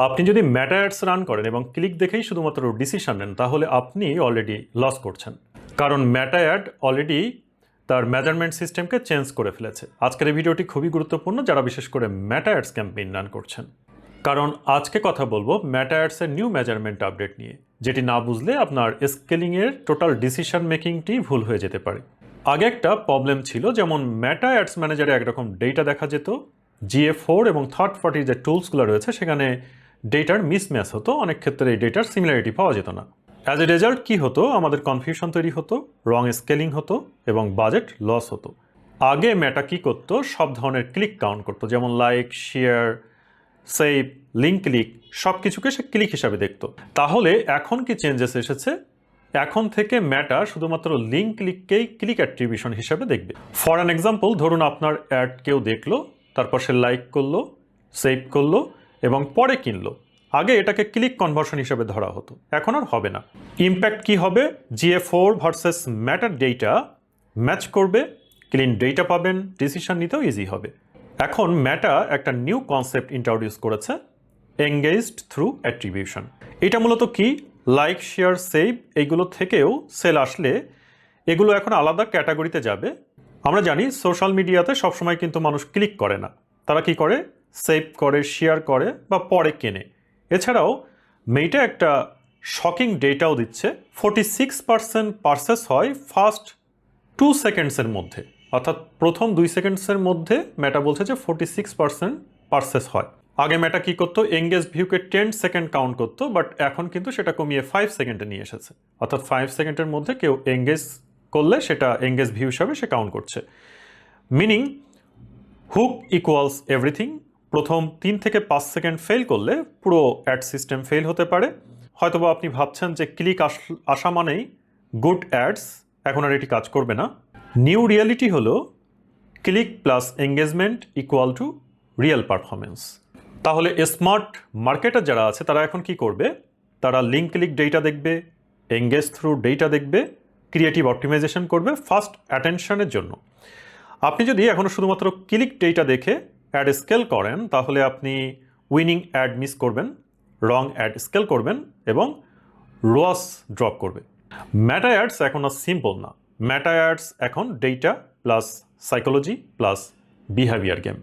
আপনি যদি মেটা ads run করেন এবং ক্লিক দেখেই শুধুমাত্র ডিসিশন নেন, তাহলে আপনি অলরেডি লস করছেন। কারণ মেটা অ্যাড অলরেডি তার মেজারমেন্ট সিস্টেমকে চেঞ্জ করে ফেলেছে। আজকের এই ভিডিওটি খুবই গুরুত্বপূর্ণ যারা বিশেষ করে মেটা অ্যাডস ক্যাম্পেইন রান করছেন। কারণ আজকে কথা বলবো মেটা অ্যাডসের নিউ মেজারমেন্ট আপডেট নিয়ে, যেটি না বুঝলে আপনার স্কেলিংয়ের টোটাল ডিসিশন মেকিংটি ভুল হয়ে যেতে পারে। আগে একটা প্রবলেম ছিল, যেমন মেটা অ্যাডস ম্যানেজারে একরকম ডেটা দেখা যেত, GA4 এবং থার্ড পার্টির যে টুলসগুলো রয়েছে সেখানে ডেটার মিসম্যাচ হতো, অনেক ক্ষেত্রে এই ডেটার সিমিলারিটি পাওয়া যেত না। অ্যাজ এ রেজাল্ট কী হতো, আমাদের কনফিউশন তৈরি হতো, রং স্কেলিং হতো এবং বাজেট লস হতো। আগে মেটা কী করতো, সব ধরনের ক্লিক কাউন্ট করতো, যেমন like, share, save, link click, সব কিছুকে সে ক্লিক হিসাবে দেখতো। তাহলে এখন কি চেঞ্জেস এসেছে? এখন থেকে মেটা শুধুমাত্র লিঙ্ক ক্লিককেই ক্লিক অ্যাট্রিবিউশন হিসাবে দেখবে। ফর অ্যান এক্সাম্পল, ধরুন আপনার অ্যাড কেউ দেখলো, তারপর সে লাইক করলো, সেভ করলো এবং পরে কিনলো। আগে এটাকে ক্লিক কনভার্সন হিসেবে ধরা হতো, এখন আর হবে না। ইম্প্যাক্ট কি হবে? GA4 ভার্সেস মেটার ডেটা ম্যাচ করবে, ক্লিন ডেটা পাবেন, ডিসিশন নিতেও ইজি হবে। এখন মেটা একটা নিউ কনসেপ্ট ইন্ট্রোডিউস করেছে, এঙ্গেজড থ্রু অ্যাট্রিবিউশন। এটা মূলত কি, লাইক, শেয়ার, সেভ এইগুলো থেকেও সেল আসলে এগুলো এখন আলাদা ক্যাটাগরিতে যাবে। আমরা জানি সোশ্যাল মিডিয়াতে সবসময় কিন্তু মানুষ ক্লিক করে না, তারা কি করে, সেভ করে, শেয়ার করে বা পরে কেনে। এছাড়াও মেটা একটা শকিং ডেটাও দিচ্ছে, 46% পারচেস হয় ফার্স্ট 2 সেকেন্ডসের মধ্যে, অর্থাৎ প্রথম 2 সেকেন্ডসের মধ্যে মেটা বলছে যে 46% পারচেস হয়। আগে মেটা কি করতো, এঙ্গেজ ভিউকে 10 সেকেন্ড কাউন্ট করতো, বাট এখন কিন্তু সেটা কমিয়ে 5 সেকেন্ডে নিয়ে এসেছে, অর্থাৎ 5 সেকেন্ডের মধ্যে কেউ এঙ্গেজ করলে সেটা এঙ্গেজ ভিউ হিসাবে সে কাউন্ট করছে। Meaning hook equals everything. প্রথম 3 থেকে 5 সেকেন্ড ফেল করলে পুরো অ্যাড সিস্টেম ফেল হতে পারে। হয়তোবা আপনি ভাবছেন যে ক্লিক আসা মানেই গুড অ্যাডস, এখন আর এটি কাজ করবে না। নিউ রিয়ালিটি হলো click plus engagement equal to real performance. তাহলে স্মার্ট মার্কেটার যারা আছে তারা এখন কি করবে, তারা লিঙ্ক ক্লিক ডেটা দেখবে, এঙ্গেজ থ্রু ডেটা দেখবে, ক্রিয়েটিভ অপটিমাইজেশন করবে ফাস্ট অ্যাটেনশনের জন্য। আপনি যদি এখনও শুধুমাত্র ক্লিক ডেটা দেখে অ্যাড স্কেল করেন, তাহলে আপনি উইনিং অ্যাড মিস করবেন, রং অ্যাড স্কেল করবেন এবং রোয়াস ড্রপ করবে। মেটা অ্যাডস এখন আর সিম্পল না, মেটা অ্যাডস এখন data plus psychology plus behaviour game.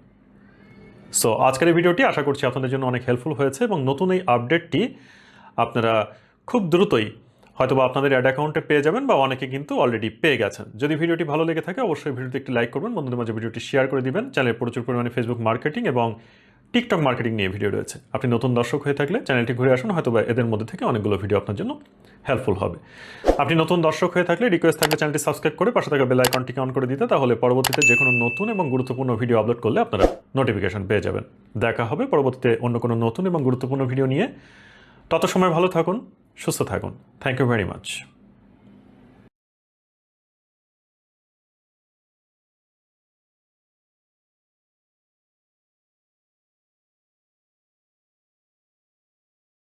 So আজকের এই ভিডিওটি আশা করছি আপনাদের জন্য অনেক হেল্পফুল হয়েছে এবং নতুন এই আপডেটটি আপনারা খুব দ্রুতই হয়তোবা আপনাদের অ্যাড অ্যাকাউন্টে পেয়ে যাবেন বা অনেকে কিন্তু অলরেডি পেয়ে গেছেন। যদি ভিডিওটি ভালো লেগে থাকে অবশ্যই ভিডিওটি একটি লাইক করবেন, বন্ধুদের মাঝে ভিডিওটি শেয়ার করে দিবেন। চ্যানেলে প্রচুর পরিমাণে ফেসবুক মার্কেটিং এবং টিকটক মার্কেটিং নিয়ে ভিডিও রয়েছে। আপনি নতুন দর্শক হয়ে থাকলে চ্যানেলটি ঘুরে আসুন, হয়তোবা এদের মধ্যে থেকে অনেকগুলো ভিডিও আপনার জন্য হেল্পফুল হবে। আপনি নতুন দর্শক হয়ে থাকলে রিকোয়েস্ট থাকলে চ্যানেলটি সাবস্ক্রাইব করে পাশে থাকা বেল আইকনটিকে অন করে দিতে, তাহলে পরবর্তীতে যে কোনো নতুন এবং গুরুত্বপূর্ণ ভিডিও আপলোড করলে আপনারা নোটিফিকেশন পেয়ে যাবেন। দেখা হবে পরবর্তীতে অন্য কোনো নতুন এবং গুরুত্বপূর্ণ ভিডিও নিয়ে। তত সময় ভালো থাকুন, সুস্থ থাকুন। Thank you very much.